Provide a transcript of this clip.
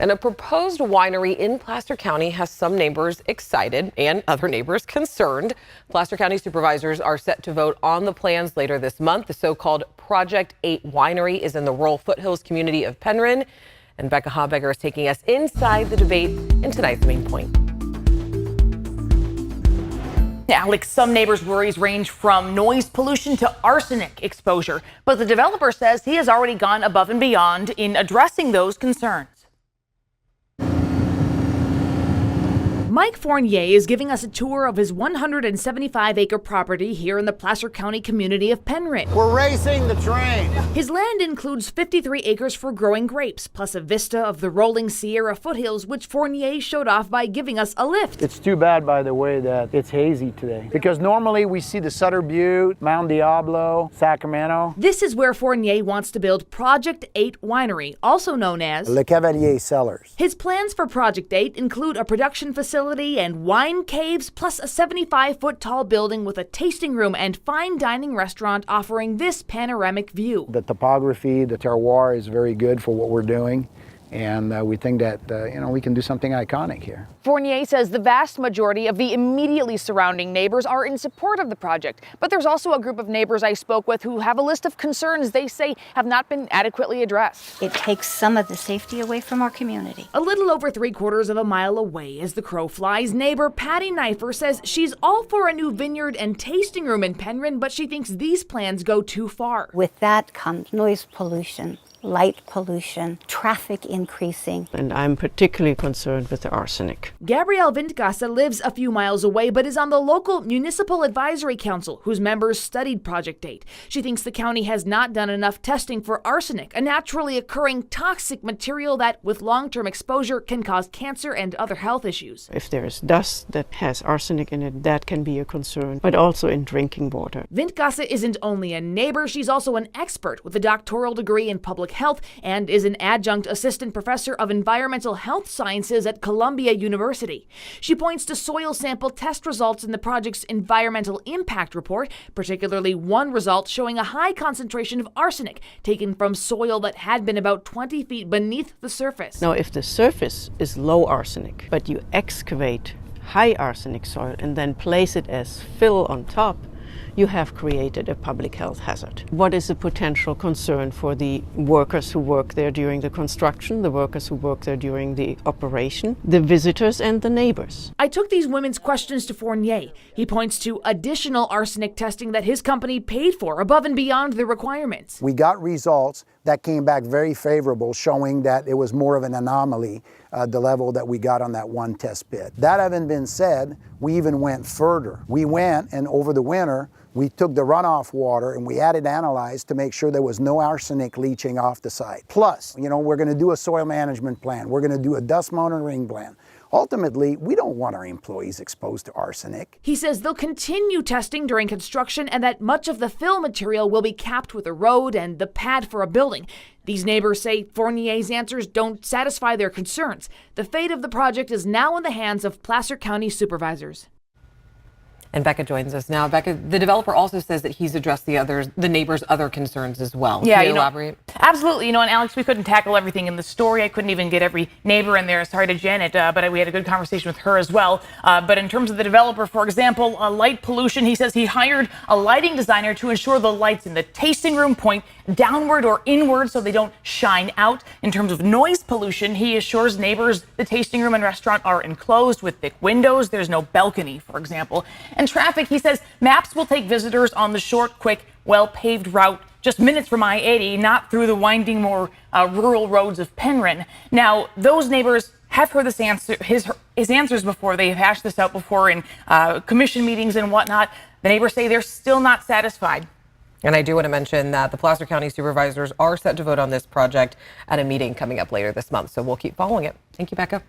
And a proposed winery in Placer County has some neighbors excited and other neighbors concerned. Placer County supervisors are set to vote on the plans later this month. The so-called Project 8 winery is in the rural foothills community of Penryn. And Becca Habegger is taking us inside the debate in tonight's Main Point. Alex, some neighbors' worries range from noise pollution to arsenic exposure. But the developer says he has already gone above and beyond in addressing those concerns. Mike Fournier is giving us a tour of his 175-acre property here in the Placer County community of Penryn. We're racing the train. His land includes 53 acres for growing grapes, plus a vista of the rolling Sierra Foothills, which Fournier showed off by giving us a lift. It's too bad, by the way, that it's hazy today, because normally we see the Sutter Butte, Mount Diablo, Sacramento. This is where Fournier wants to build Project 8 Winery, also known as Le Cavalier Cellars. His plans for Project 8 include a production facility and wine caves, plus a 75-foot tall building with a tasting room and fine dining restaurant offering this panoramic view. The topography, the terroir is very good for what we're doing. And we think that, we can do something iconic here. Fournier says the vast majority of the immediately surrounding neighbors are in support of the project. But there's also a group of neighbors I spoke with who have a list of concerns they say have not been adequately addressed. It takes some of the safety away from our community. A little over 3/4 of a mile away as the crow flies, neighbor Patty Knifer says she's all for a new vineyard and tasting room in Penryn, but she thinks these plans go too far. With that comes noise pollution, light pollution, traffic increasing. And I'm particularly concerned with the arsenic. Gabrielle Vintgasa lives a few miles away but is on the local Municipal Advisory Council, whose members studied Project 8. She thinks the county has not done enough testing for arsenic, a naturally occurring toxic material that, with long-term exposure, can cause cancer and other health issues. If there is dust that has arsenic in it, that can be a concern, but also in drinking water. Vintgasa isn't only a neighbor, she's also an expert with a doctoral degree in public health and is an adjunct assistant professor of environmental health sciences at Columbia University. She points to soil sample test results in the project's environmental impact report, particularly one result showing a high concentration of arsenic taken from soil that had been about 20 feet beneath the surface. Now, if the surface is low arsenic, but you excavate high arsenic soil and then place it as fill on top, you have created a public health hazard. What is a potential concern for the workers who work there during the construction, the workers who work there during the operation, the visitors and the neighbors? I took these women's questions to Fournier. He points to additional arsenic testing that his company paid for above and beyond the requirements. We got results that came back very favorable, showing that it was more of an anomaly, the level that we got on that one test pit. That having been said, we even went further. We went and over the winter, we took the runoff water and we had it analyzed to make sure there was no arsenic leaching off the site. Plus, we're going to do a soil management plan. We're going to do a dust monitoring plan. Ultimately, we don't want our employees exposed to arsenic. He says they'll continue testing during construction and that much of the fill material will be capped with a road and the pad for a building. These neighbors say Fournier's answers don't satisfy their concerns. The fate of the project is now in the hands of Placer County supervisors. And Becca joins us now. Becca, the developer also says that he's addressed the neighbors' other concerns as well. Yeah, Can you elaborate? Absolutely. And Alex, we couldn't tackle everything in the story. I couldn't even get every neighbor in there. Sorry to Janet, but we had a good conversation with her as well. But in terms of the developer, for example, light pollution, he says he hired a lighting designer to ensure the lights in the tasting room point downward or inward so they don't shine out. In terms of noise pollution, he assures neighbors the tasting room and restaurant are enclosed with thick windows. There's no balcony, for example. And traffic, he says maps will take visitors on the short, quick, well-paved route just minutes from I-80, not through the winding, more rural roads of Penryn. Now, those neighbors have heard his answers before. They've hashed this out before in commission meetings and whatnot. The neighbors say they're still not satisfied. And I do want to mention that the Placer County supervisors are set to vote on this project at a meeting coming up later this month. So we'll keep following it. Thank you, Becca.